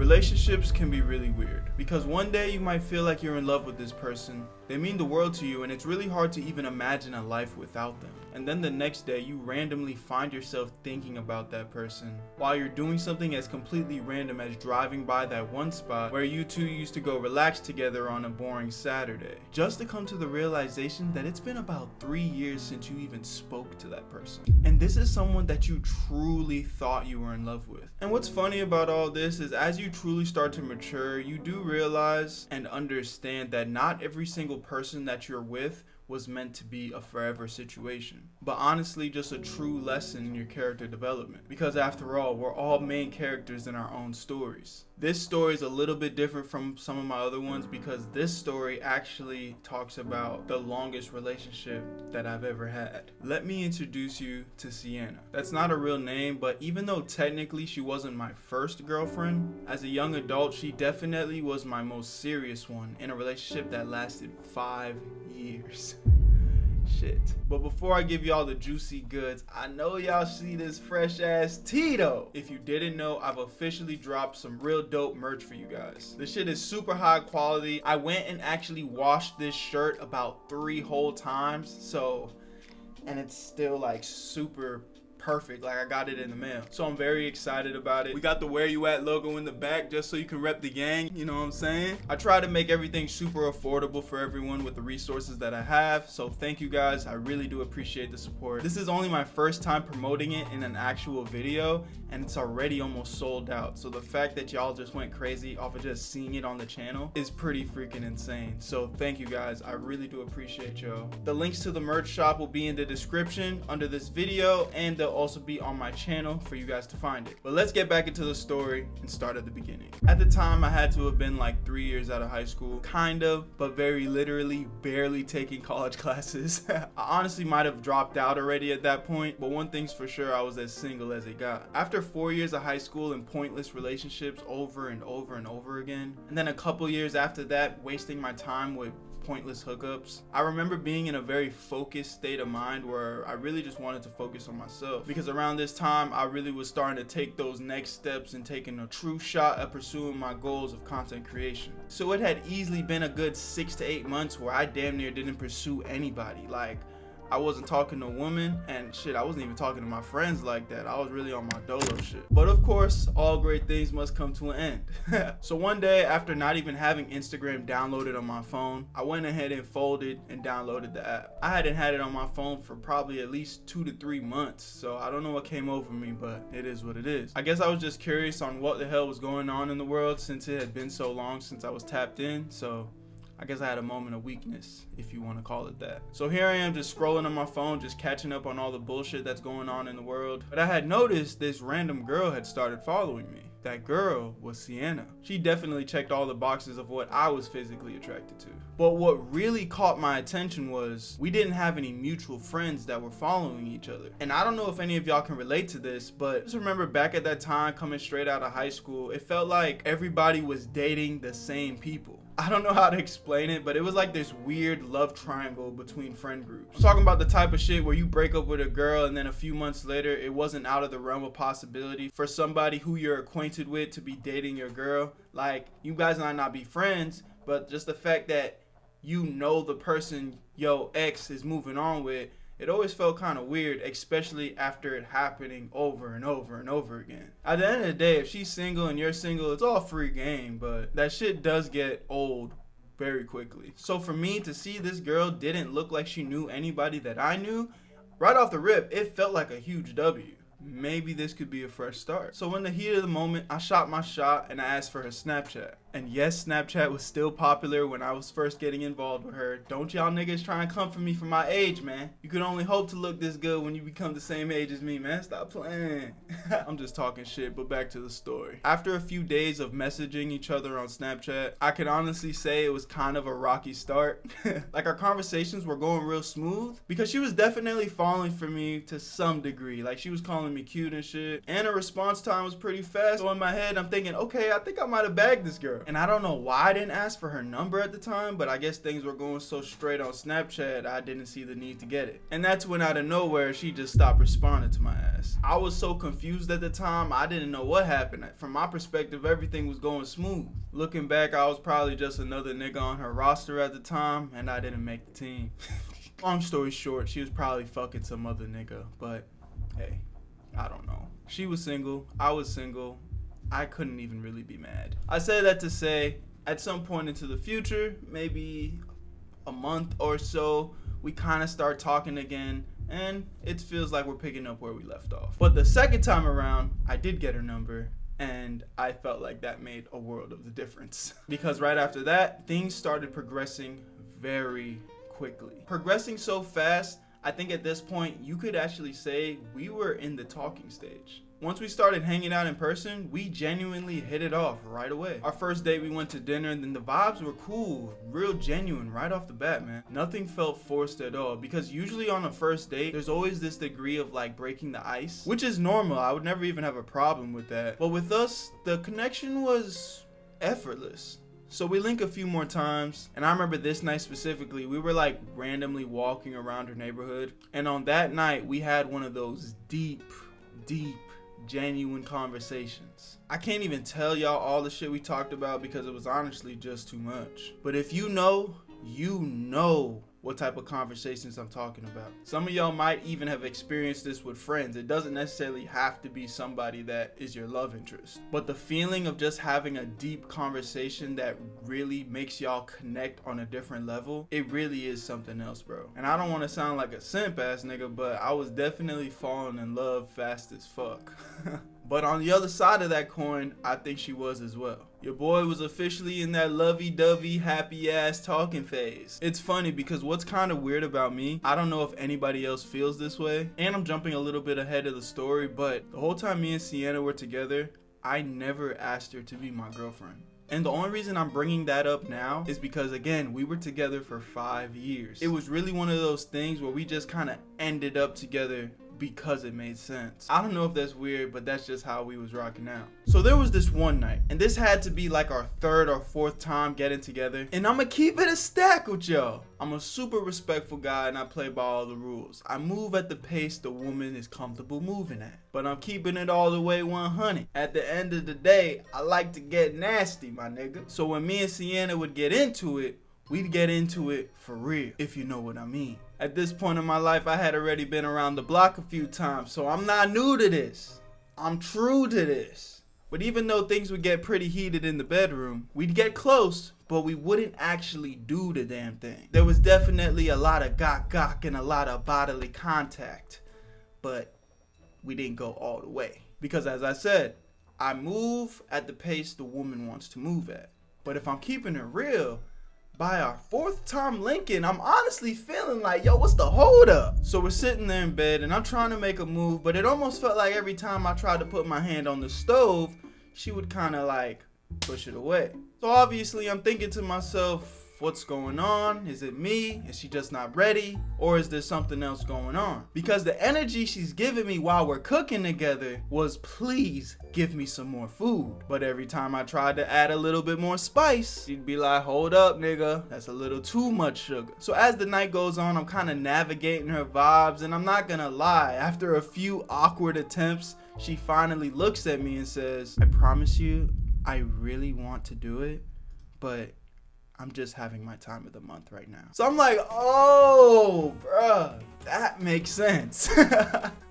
Relationships can be really weird because one day you might feel like you're in love with this person. They mean the world to you and it's really hard to even imagine a life without them. And then the next day you randomly find yourself thinking about that person while you're doing something as completely random as driving by that one spot where you two used to go relax together on a boring Saturday. Just to come to the realization that it's been about 3 years since you even spoke to that person. And this is someone that you truly thought you were in love with. And what's funny about all this is as you truly start to mature, you do realize and understand that not every single person that you're with was meant to be a forever situation, but honestly just a true lesson in your character development, because after all, we're all main characters in our own stories. This story is a little bit different from some of my other ones because this story actually talks about the longest relationship that I've ever had. Let me introduce you to Sienna. That's not a real name, but even though technically she wasn't my first girlfriend, as a young adult she definitely was my most serious one in a relationship that lasted 5 years. Shit. But before I give y'all the juicy goods, I know y'all see this fresh ass Tito. If you didn't know, I've officially dropped some real dope merch for you guys. This shit is super high quality. I went and actually washed this shirt about 3 whole times, and it's still like super perfect, like I got it in the mail. So I'm very excited about it. We got the Where You At logo in the back just so you can rep the gang, you know what I'm saying? I try to make everything super affordable for everyone with the resources that I have, so thank you guys. I really do appreciate the support. This is only my first time promoting it in an actual video and it's already almost sold out, so the fact that y'all just went crazy off of just seeing it on the channel is pretty freaking insane. So thank you guys, I really do appreciate y'all. The links to the merch shop will be in the description under this video, and they'll also be on my channel for you guys to find it. But let's get back into the story and start at the beginning. At the time I had to have been like 3 years out of high school, kind of, but very literally barely taking college classes. I honestly might have dropped out already at that point, but one thing's for sure, I was as single as it got. After 4 years of high school and pointless relationships over and over and over again, and then a couple years after that wasting my time with pointless hookups, I remember being in a very focused state of mind where I really just wanted to focus on myself, because around this time I really was starting to take those next steps and taking a true shot at pursuing my goals of content creation. So it had easily been a good 6 to 8 months where I damn near didn't pursue anybody. Like, I wasn't talking to women, and shit, I wasn't even talking to my friends like that. I was really on my dolo shit. But of course, all great things must come to an end. So one day, after not even having Instagram downloaded on my phone, I went ahead and folded and downloaded the app. I hadn't had it on my phone for probably at least 2 to 3 months, so I don't know what came over me, but it is what it is. I guess I was just curious on what the hell was going on in the world since it had been so long since I was tapped in, so I guess I had a moment of weakness, if you want to call it that. So here I am just scrolling on my phone, just catching up on all the bullshit that's going on in the world. But I had noticed this random girl had started following me. That girl was Sienna. She definitely checked all the boxes of what I was physically attracted to. But what really caught my attention was we didn't have any mutual friends that were following each other. And I don't know if any of y'all can relate to this, but just remember back at that time, coming straight out of high school, it felt like everybody was dating the same people. I don't know how to explain it, but it was like this weird love triangle between friend groups. I'm talking about the type of shit where you break up with a girl and then a few months later, it wasn't out of the realm of possibility for somebody who you're acquainted with to be dating your girl. Like, you guys might not be friends, but just the fact that you know the person your ex is moving on with, it always felt kind of weird, especially after it happening over and over and over again. At the end of the day, if she's single and you're single, it's all free game, but that shit does get old very quickly. So for me to see this girl didn't look like she knew anybody that I knew, right off the rip, it felt like a huge W. Maybe this could be a fresh start. So in the heat of the moment, I shot my shot and I asked for her Snapchat. And yes, Snapchat was still popular when I was first getting involved with her. Don't y'all niggas try and come for me for my age, man. You can only hope to look this good when you become the same age as me, man. Stop playing. I'm just talking shit, but back to the story. After a few days of messaging each other on Snapchat, I can honestly say it was kind of a rocky start. Like, our conversations were going real smooth because she was definitely falling for me to some degree. Like, she was calling me cute and shit, and her response time was pretty fast. So in my head, I'm thinking, okay, I think I might have bagged this girl. And I don't know why I didn't ask for her number at the time, but I guess things were going so straight on Snapchat, I didn't see the need to get it. And that's when out of nowhere, she just stopped responding to my ass. I was so confused at the time, I didn't know what happened. From my perspective, everything was going smooth. Looking back, I was probably just another nigga on her roster at the time, and I didn't make the team. Long story short, she was probably fucking some other nigga, but hey, I don't know. She was single, I was single. I couldn't even really be mad. I say that to say, at some point into the future, maybe a month or so, we kind of start talking again, and it feels like we're picking up where we left off. But the second time around, I did get her number, and I felt like that made a world of the difference. Because right after that, things started progressing very quickly. Progressing so fast, I think at this point, you could actually say we were in the talking stage. Once we started hanging out in person, we genuinely hit it off right away. Our first date, we went to dinner, and then the vibes were cool, real genuine right off the bat, man. Nothing felt forced at all, because usually on a first date, there's always this degree of like breaking the ice, which is normal. I would never even have a problem with that. But with us, the connection was effortless. So we link a few more times, and I remember this night specifically, we were like randomly walking around her neighborhood, and on that night, we had one of those deep, genuine conversations. I can't even tell y'all all the shit we talked about because it was honestly just too much. But if you know what type of conversations I'm talking about. Some of y'all might even have experienced this with friends. It doesn't necessarily have to be somebody that is your love interest. But the feeling of just having a deep conversation that really makes y'all connect on a different level, it really is something else, bro. And I don't want to sound like a simp ass nigga, but I was definitely falling in love fast as fuck. But on the other side of that coin, I think she was as well. Your boy was officially in that lovey-dovey, happy-ass talking phase. It's funny because what's kind of weird about me, I don't know if anybody else feels this way, and I'm jumping a little bit ahead of the story, but the whole time me and Sienna were together, I never asked her to be my girlfriend. And the only reason I'm bringing that up now is because, again, we were together for 5 years. It was really one of those things where we just kind of ended up together because it made sense. I don't know if that's weird, but that's just how we was rocking out. So there was this one night, and this had to be like our 3rd or 4th time getting together, and I'ma keep it a stack with y'all. I'm a super respectful guy, and I play by all the rules. I move at the pace the woman is comfortable moving at, but I'm keeping it all the way 100. At the end of the day, I like to get nasty, my nigga. So when me and Sienna would get into it, we'd get into it for real, if you know what I mean. At this point in my life, I had already been around the block a few times, so I'm not new to this. I'm true to this. But even though things would get pretty heated in the bedroom, we'd get close, but we wouldn't actually do the damn thing. There was definitely a lot of gok and a lot of bodily contact, but we didn't go all the way. Because as I said, I move at the pace the woman wants to move at. But if I'm keeping it real, by our 4th time linking, I'm honestly feeling like, yo, what's the hold up? So we're sitting there in bed and I'm trying to make a move, but it almost felt like every time I tried to put my hand on the stove, she would kind of like push it away. So obviously I'm thinking to myself, what's going on? Is it me? Is she just not ready? Or is there something else going on? Because the energy she's giving me while we're cooking together was, please give me some more food. But every time I tried to add a little bit more spice, she'd be like, hold up, nigga, that's a little too much sugar. So as the night goes on, I'm kind of navigating her vibes, and I'm not gonna lie, after a few awkward attempts, she finally looks at me and says, I promise you, I really want to do it, but I'm just having my time of the month right now. So I'm like, oh, bruh, that makes sense.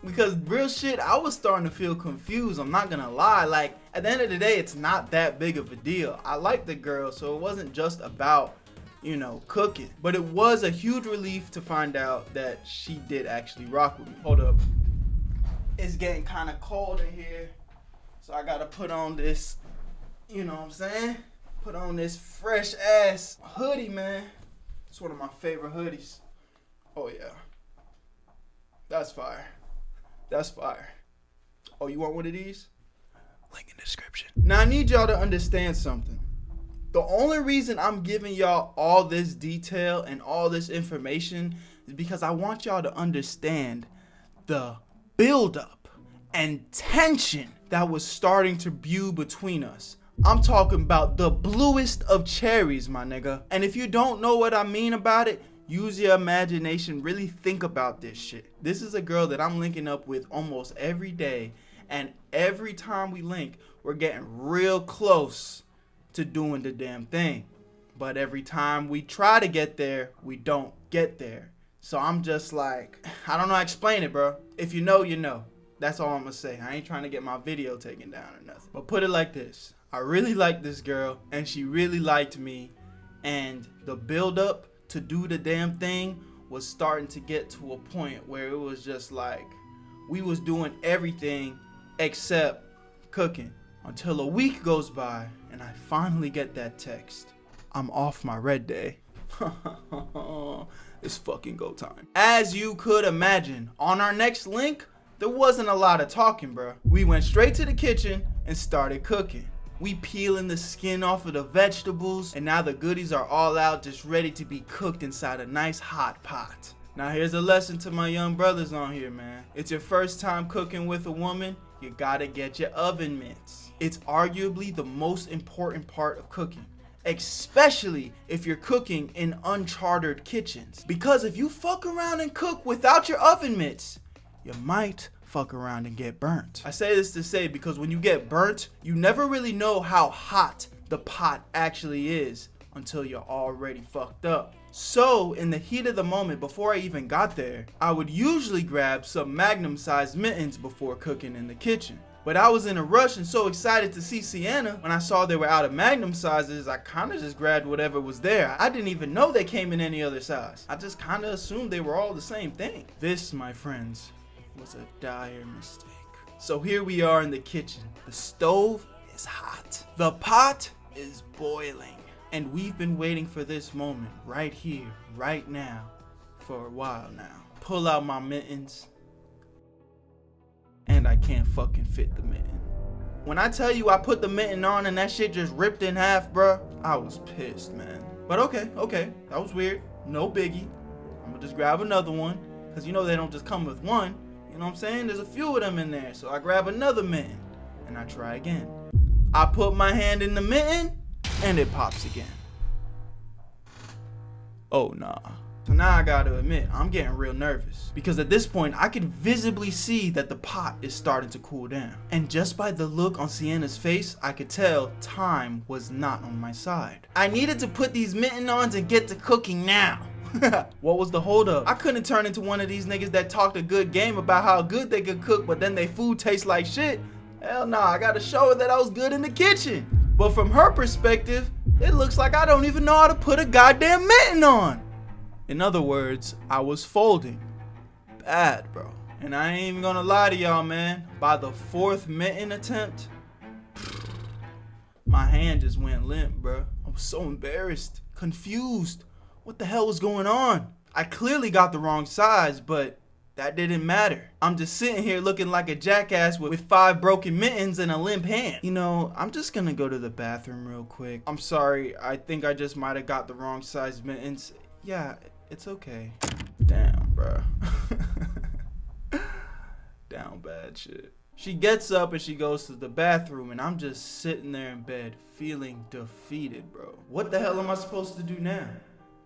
Because real shit, I was starting to feel confused. I'm not gonna lie. Like, at the end of the day, it's not that big of a deal. I like the girl, so it wasn't just about, you know, cooking. But it was a huge relief to find out that she did actually rock with me. Hold up. It's getting kind of cold in here, so I gotta put on this, you know what I'm saying? Put on this fresh ass hoodie, man. It's one of my favorite hoodies. Oh yeah. That's fire. That's fire. Oh, you want one of these? Link in the description. Now I need y'all to understand something. The only reason I'm giving y'all all this detail and all this information is because I want y'all to understand the buildup and tension that was starting to brew between us. I'm talking about the bluest of cherries, my nigga. And if you don't know what I mean about it, use your imagination, really think about this shit. This is a girl that I'm linking up with almost every day, and every time we link, we're getting real close to doing the damn thing. But every time we try to get there, we don't get there. So I'm just like, I don't know how to explain it, bro. If you know, you know. That's all I'm gonna say. I ain't trying to get my video taken down or nothing. But put it like this. I really liked this girl, and she really liked me. And the build up to do the damn thing was starting to get to a point where it was just like, we was doing everything except cooking. Until a week goes by, and I finally get that text. I'm off my red day. It's fucking go time. As you could imagine, on our next link, there wasn't a lot of talking, bro. We went straight to the kitchen and started cooking. We peeling the skin off of the vegetables, and now the goodies are all out, just ready to be cooked inside a nice hot pot. Now here's a lesson to my young brothers on here, man. It's your first time cooking with a woman, you gotta get your oven mitts. It's arguably the most important part of cooking, especially if you're cooking in uncharted kitchens. Because if you fuck around and cook without your oven mitts, you might fuck around and get burnt. I say this to say because when you get burnt, you never really know how hot the pot actually is until you're already fucked up. So in the heat of the moment, before I even got there, I would usually grab some Magnum-sized mittens before cooking in the kitchen. But I was in a rush and so excited to see Sienna. When I saw they were out of Magnum sizes, I kind of just grabbed whatever was there. I didn't even know they came in any other size. I just kind of assumed they were all the same thing. This, my friends, was a dire mistake. So here we are in the kitchen. The stove is hot. The pot is boiling. And we've been waiting for this moment right here, right now, for a while now. Pull out my mittens, and I can't fucking fit the mitten. When I tell you I put the mitten on and that shit just ripped in half, bruh, I was pissed, man. But okay, that was weird. No biggie. I'm gonna just grab another one, because you know they don't just come with one. You know what I'm saying? There's a few of them in there. So I grab another mitten, and I try again. I put my hand in the mitten, and it pops again. Oh, nah. So now I gotta admit, I'm getting real nervous. Because at this point, I can visibly see that the pot is starting to cool down. And just by the look on Sienna's face, I could tell time was not on my side. I needed to put these mitten on and get to cooking now. What was the holdup? I couldn't turn into one of these niggas that talked a good game about how good they could cook, but then they food tastes like shit. Hell nah, I gotta show her that I was good in the kitchen. But from her perspective, it looks like I don't even know how to put a goddamn mitten on. In other words, I was folding. Bad, bro. And I ain't even gonna lie to y'all, man. By the fourth mitten attempt, my hand just went limp, bro. I was so embarrassed, confused. What the hell was going on? I clearly got the wrong size, but that didn't matter. I'm just sitting here looking like a jackass with 5 broken mittens and a limp hand. You know, I'm just gonna go to the bathroom real quick. I'm sorry, I think I just might have got the wrong size mittens. Yeah, it's okay. Damn, bro. Down bad shit. She gets up and she goes to the bathroom, and I'm just sitting there in bed feeling defeated, bro. What the hell am I supposed to do now?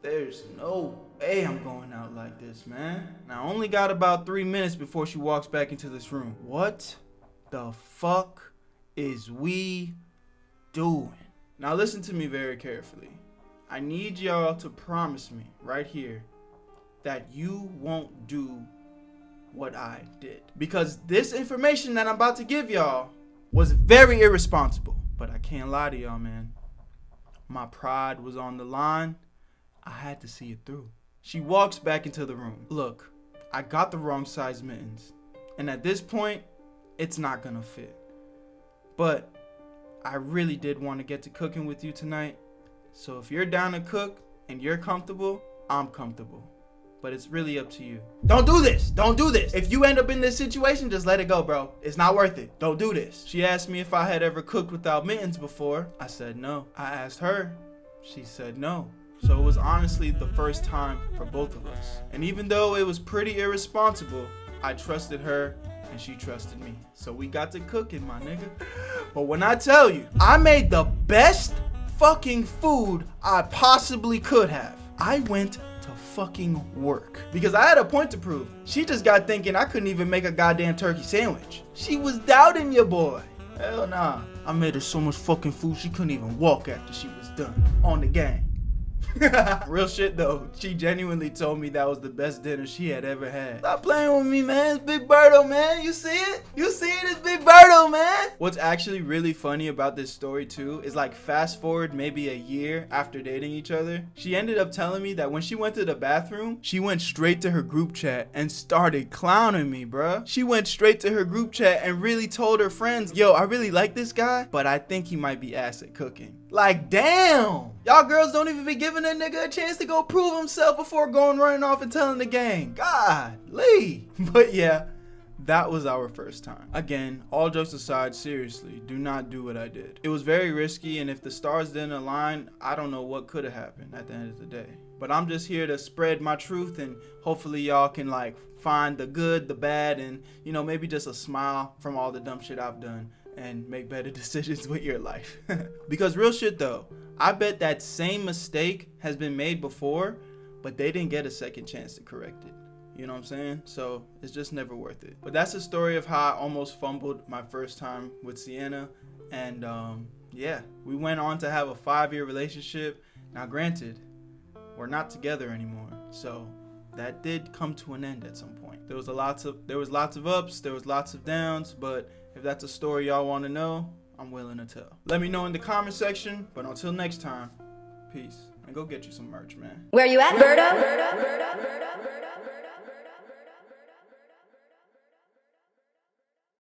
There's no way I'm going out like this, man. And I only got about 3 minutes before she walks back into this room. What the fuck is we doing? Now listen to me very carefully. I need y'all to promise me right here that you won't do what I did. Because this information that I'm about to give y'all was very irresponsible. But I can't lie to y'all, man. My pride was on the line. I had to see it through. She walks back into the room. Look, I got the wrong size mittens. And at this point, it's not gonna fit. But I really did want to get to cooking with you tonight. So if you're down to cook and you're comfortable, I'm comfortable. But it's really up to you. Don't do this. Don't do this. If you end up in this situation, just let it go, bro. It's not worth it. Don't do this. She asked me if I had ever cooked without mittens before. I said no. I asked her. She said no. So it was honestly the first time for both of us. And even though it was pretty irresponsible, I trusted her and she trusted me. So we got to cooking, my nigga. But when I tell you, I made the best fucking food I possibly could have. I went to fucking work because I had a point to prove. She just got thinking I couldn't even make a goddamn turkey sandwich. She was doubting your boy. Hell nah. I made her so much fucking food she couldn't even walk after she was done. On the gang. Real shit though, she genuinely told me that was the best dinner she had ever had. Stop playing with me, man. It's Big Berto, man. You see it? You see it? It's Big Berto, man. What's actually really funny about this story too is like fast forward maybe a year after dating each other, she ended up telling me that when she went to the bathroom, she went straight to her group chat and started clowning me, bruh. She went straight to her group chat and really told her friends, yo, I really like this guy, but I think he might be ass at cooking. Like, damn. Y'all girls don't even be giving that nigga a chance to go prove himself before going running off and telling the gang. Golly. But yeah, that was our first time. Again, all jokes aside, seriously, do not do what I did. It was very risky, and if the stars didn't align, I don't know what could have happened at the end of the day. But I'm just here to spread my truth, and hopefully y'all can like find the good, the bad, and you know, maybe just a smile from all the dumb shit I've done and make better decisions with your life. Because real shit though, I bet that same mistake has been made before, but they didn't get a second chance to correct it. You know what I'm saying? So it's just never worth it. But that's the story of how I almost fumbled my first time with Sienna. And yeah, we went on to have a 5-year relationship. Now granted, we're not together anymore. So that did come to an end at some point. There was lots of ups, there was lots of downs, but if that's a story y'all want to know, I'm willing to tell. Let me know in the comment section, but until next time, peace. And go get you some merch, man. Where you at, Berto?